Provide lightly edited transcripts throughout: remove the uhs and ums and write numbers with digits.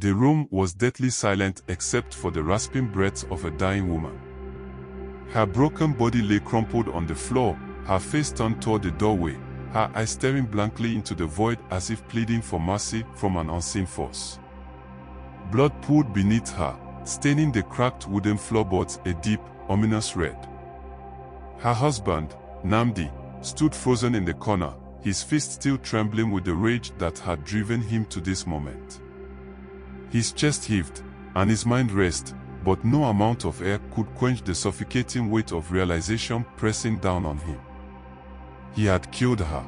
The room was deathly silent except for the rasping breaths of a dying woman. Her broken body lay crumpled on the floor, her face turned toward the doorway, her eyes staring blankly into the void as if pleading for mercy from an unseen force. Blood pooled beneath her, staining the cracked wooden floorboards a deep, ominous red. Her husband, Nnamdi, stood frozen in the corner, his fist still trembling with the rage that had driven him to this moment. His chest heaved, and his mind raced, but no amount of air could quench the suffocating weight of realization pressing down on him. He had killed her.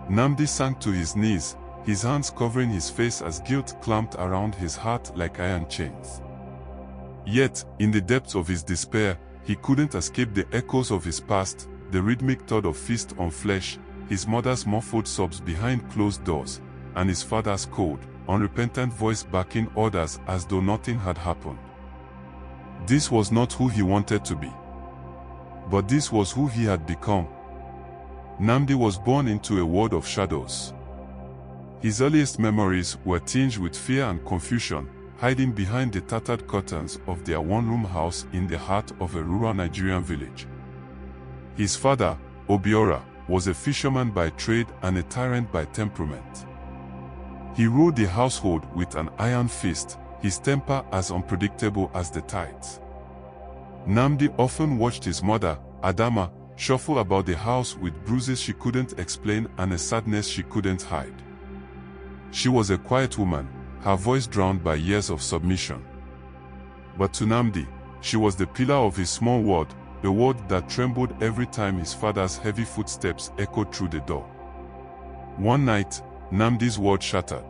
Nnamdi sank to his knees, his hands covering his face as guilt clamped around his heart like iron chains. Yet, in the depths of his despair, he couldn't escape the echoes of his past, the rhythmic thud of fist on flesh, his mother's muffled sobs behind closed doors, and his father's cold, unrepentant voice barking orders as though nothing had happened. This was not who he wanted to be. But this was who he had become. Nnamdi was born into a world of shadows. His earliest memories were tinged with fear and confusion, hiding behind the tattered curtains of their one-room house in the heart of a rural Nigerian village. His father, Obiora, was a fisherman by trade and a tyrant by temperament. He ruled the household with an iron fist, his temper as unpredictable as the tides. Nnamdi often watched his mother, Adama, shuffle about the house with bruises she couldn't explain and a sadness she couldn't hide. She was a quiet woman, her voice drowned by years of submission. But to Nnamdi, she was the pillar of his small world, a world that trembled every time his father's heavy footsteps echoed through the door. One night, Nnamdi's world shattered.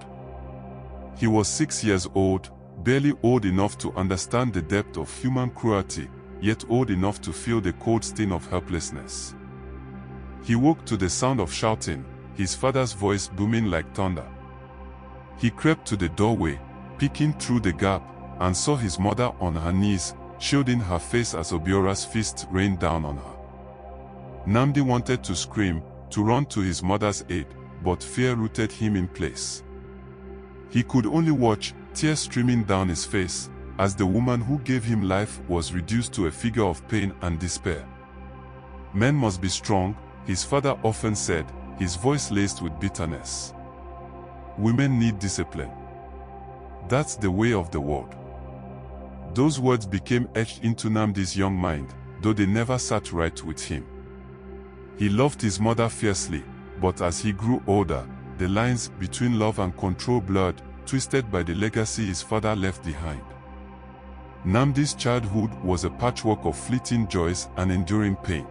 He was 6 years old, barely old enough to understand the depth of human cruelty, yet old enough to feel the cold sting of helplessness. He woke to the sound of shouting, his father's voice booming like thunder. He crept to the doorway, peeking through the gap, and saw his mother on her knees, shielding her face as Obiora's fist rained down on her. Nnamdi wanted to scream, to run to his mother's aid, but fear rooted him in place. He could only watch, tears streaming down his face, as the woman who gave him life was reduced to a figure of pain and despair. Men must be strong, his father often said, his voice laced with bitterness. Women need discipline. That's the way of the world. Those words became etched into Nnamdi's young mind, though they never sat right with him. He loved his mother fiercely, but as he grew older, the lines between love and control blurred, twisted by the legacy his father left behind. Nnamdi's childhood was a patchwork of fleeting joys and enduring pain.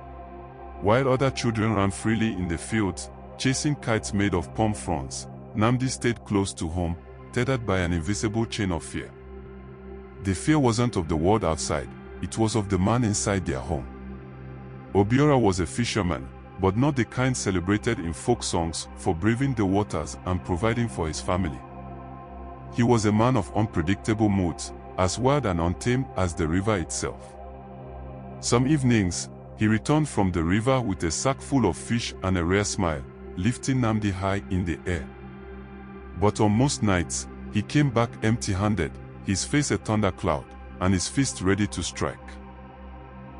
While other children ran freely in the fields, chasing kites made of palm fronds, Nnamdi stayed close to home, tethered by an invisible chain of fear. The fear wasn't of the world outside, it was of the man inside their home. Obiora was a fisherman, but not the kind celebrated in folk songs for braving the waters and providing for his family. He was a man of unpredictable moods, as wild and untamed as the river itself. Some evenings, he returned from the river with a sack full of fish and a rare smile, lifting Nnamdi high in the air. But on most nights, he came back empty-handed, his face a thundercloud, and his fist ready to strike.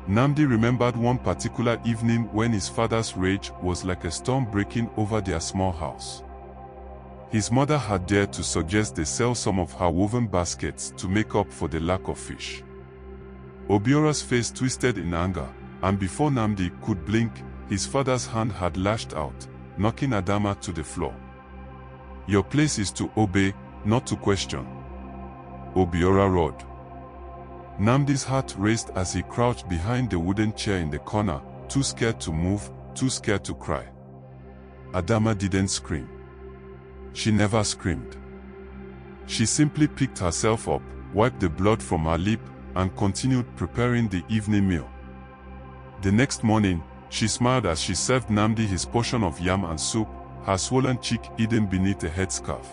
Nnamdi remembered one particular evening when his father's rage was like a storm breaking over their small house. His mother had dared to suggest they sell some of her woven baskets to make up for the lack of fish. Obiora's face twisted in anger, and before Nnamdi could blink, his father's hand had lashed out, knocking Adama to the floor. Your place is to obey, not to question. Obiora roared. Nnamdi's heart raced as he crouched behind the wooden chair in the corner, too scared to move, too scared to cry. Adama didn't scream. She never screamed. She simply picked herself up, wiped the blood from her lip, and continued preparing the evening meal. The next morning, she smiled as she served Nnamdi his portion of yam and soup, her swollen cheek hidden beneath a headscarf.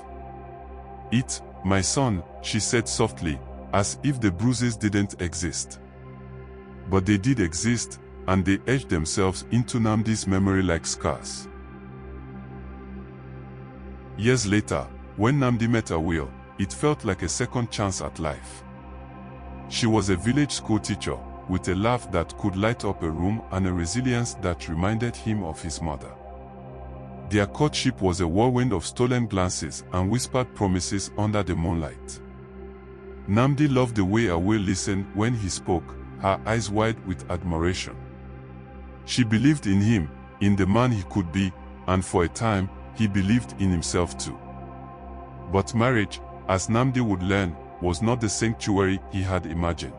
Eat, my son, she said softly, as if the bruises didn't exist. But they did exist, and they etched themselves into Nnamdi's memory like scars. Years later, when Nnamdi met Awil, it felt like a second chance at life. She was a village school teacher, with a laugh that could light up a room and a resilience that reminded him of his mother. Their courtship was a whirlwind of stolen glances and whispered promises under the moonlight. Nnamdi loved the way Awil listened when he spoke, her eyes wide with admiration. She believed in him, in the man he could be, and for a time, he believed in himself too. But marriage, as Nnamdi would learn, was not the sanctuary he had imagined.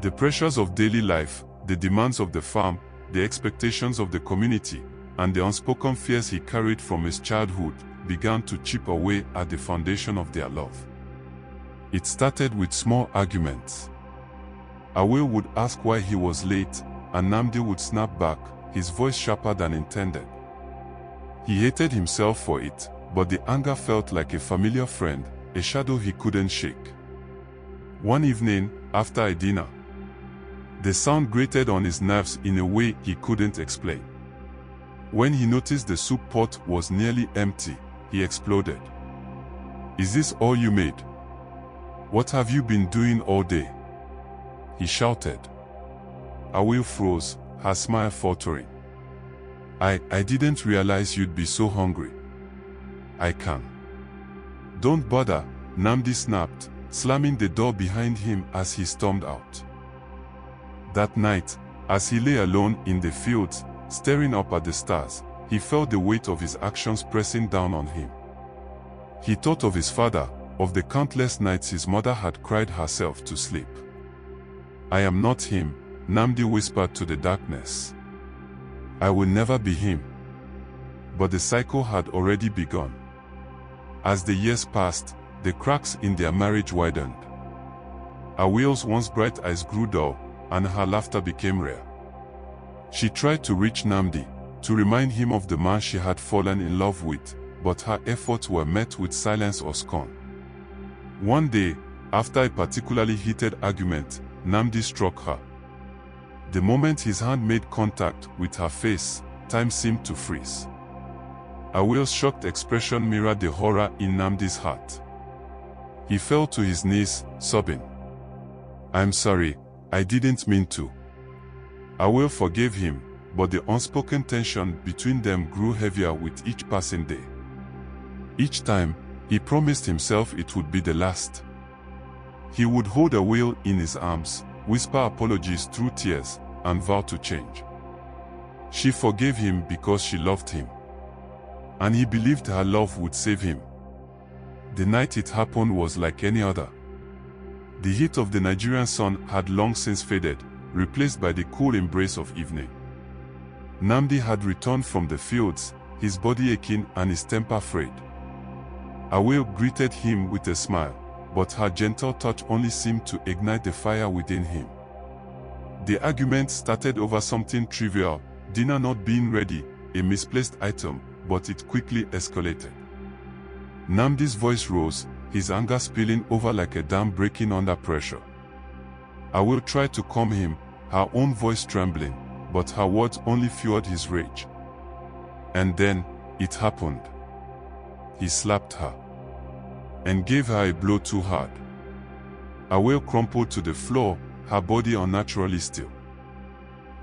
The pressures of daily life, the demands of the farm, the expectations of the community, and the unspoken fears he carried from his childhood began to chip away at the foundation of their love. It started with small arguments. Awil would ask why he was late, and Nnamdi would snap back, his voice sharper than intended. He hated himself for it, but the anger felt like a familiar friend, a shadow he couldn't shake. One evening, after a dinner, the sound grated on his nerves in a way he couldn't explain. When he noticed the soup pot was nearly empty, he exploded. "Is this all you made? What have you been doing all day?" he shouted. Awil froze, her smile faltering. I didn't realize you'd be so hungry." "I can." "Don't bother," Nnamdi snapped, slamming the door behind him as he stormed out. That night, as he lay alone in the fields, staring up at the stars, he felt the weight of his actions pressing down on him. He thought of his father, of the countless nights his mother had cried herself to sleep. "I am not him," Nnamdi whispered to the darkness. "I will never be him." But the cycle had already begun. As the years passed, the cracks in their marriage widened. Awil's once bright eyes grew dull, and her laughter became rare. She tried to reach Nnamdi, to remind him of the man she had fallen in love with, but her efforts were met with silence or scorn. One day, after a particularly heated argument, Nnamdi struck her. The moment his hand made contact with her face, time seemed to freeze. Awil's shocked expression mirrored the horror in Nnamdi's heart. He fell to his knees, sobbing. "I'm sorry, I didn't mean to." Awil forgave him, but the unspoken tension between them grew heavier with each passing day. Each time, he promised himself it would be the last. He would hold Awil in his arms, whisper apologies through tears, and vow to change. She forgave him because she loved him. And he believed her love would save him. The night it happened was like any other. The heat of the Nigerian sun had long since faded, replaced by the cool embrace of evening. Nnamdi had returned from the fields, his body aching and his temper frayed. Awil greeted him with a smile, but her gentle touch only seemed to ignite the fire within him. The argument started over something trivial, dinner not being ready, a misplaced item, but it quickly escalated. Nnamdi's voice rose, his anger spilling over like a dam breaking under pressure. Awil tried to calm him, her own voice trembling, but her words only fueled his rage. And then, it happened. He slapped her and gave her a blow too hard. Awil crumpled to the floor, her body unnaturally still.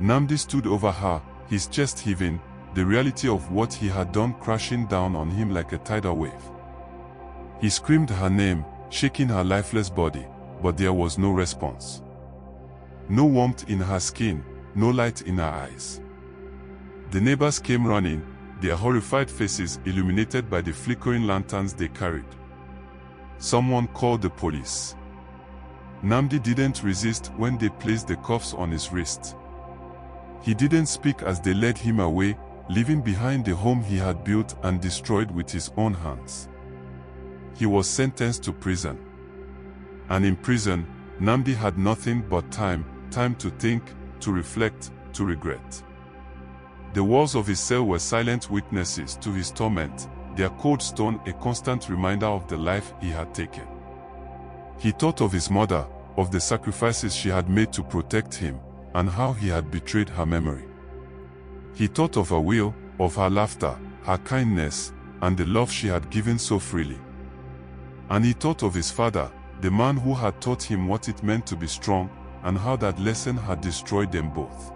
Nnamdi stood over her, his chest heaving, the reality of what he had done crashing down on him like a tidal wave. He screamed her name, shaking her lifeless body, but there was no response. No warmth in her skin, no light in her eyes. The neighbors came running, their horrified faces illuminated by the flickering lanterns they carried. Someone called the police. Nnamdi didn't resist when they placed the cuffs on his wrist. He didn't speak as they led him away, leaving behind the home he had built and destroyed with his own hands. He was sentenced to prison. And in prison, Nnamdi had nothing but time to think, to reflect, to regret. The walls of his cell were silent witnesses to his torment, their cold stone a constant reminder of the life he had taken. He thought of his mother, of the sacrifices she had made to protect him, and how he had betrayed her memory. He thought of Awil, of her laughter, her kindness, and the love she had given so freely. And he thought of his father, the man who had taught him what it meant to be strong, and how that lesson had destroyed them both.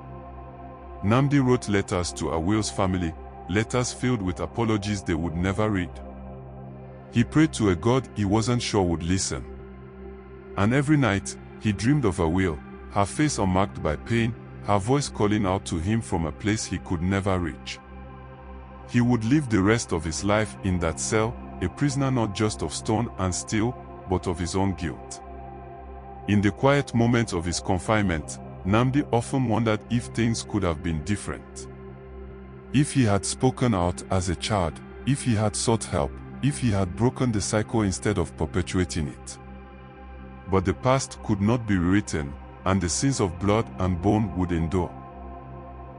Nnamdi wrote letters to Awil's family, letters filled with apologies they would never read. He prayed to a God he wasn't sure would listen. And every night, he dreamed of Awil, her face unmarked by pain, her voice calling out to him from a place he could never reach. He would live the rest of his life in that cell, a prisoner not just of stone and steel, but of his own guilt. In the quiet moments of his confinement, Nnamdi often wondered if things could have been different. If he had spoken out as a child, if he had sought help, if he had broken the cycle instead of perpetuating it. But the past could not be rewritten, and the sins of blood and bone would endure.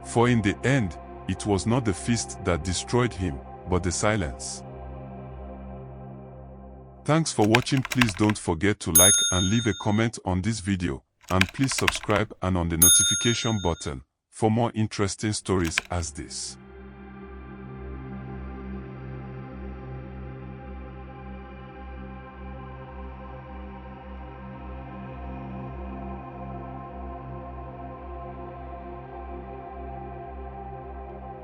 For in the end, it was not the feast that destroyed him, but the silence. Thanks for watching. Please don't forget to like and leave a comment on this video, and please subscribe and on the notification button for more interesting stories as this.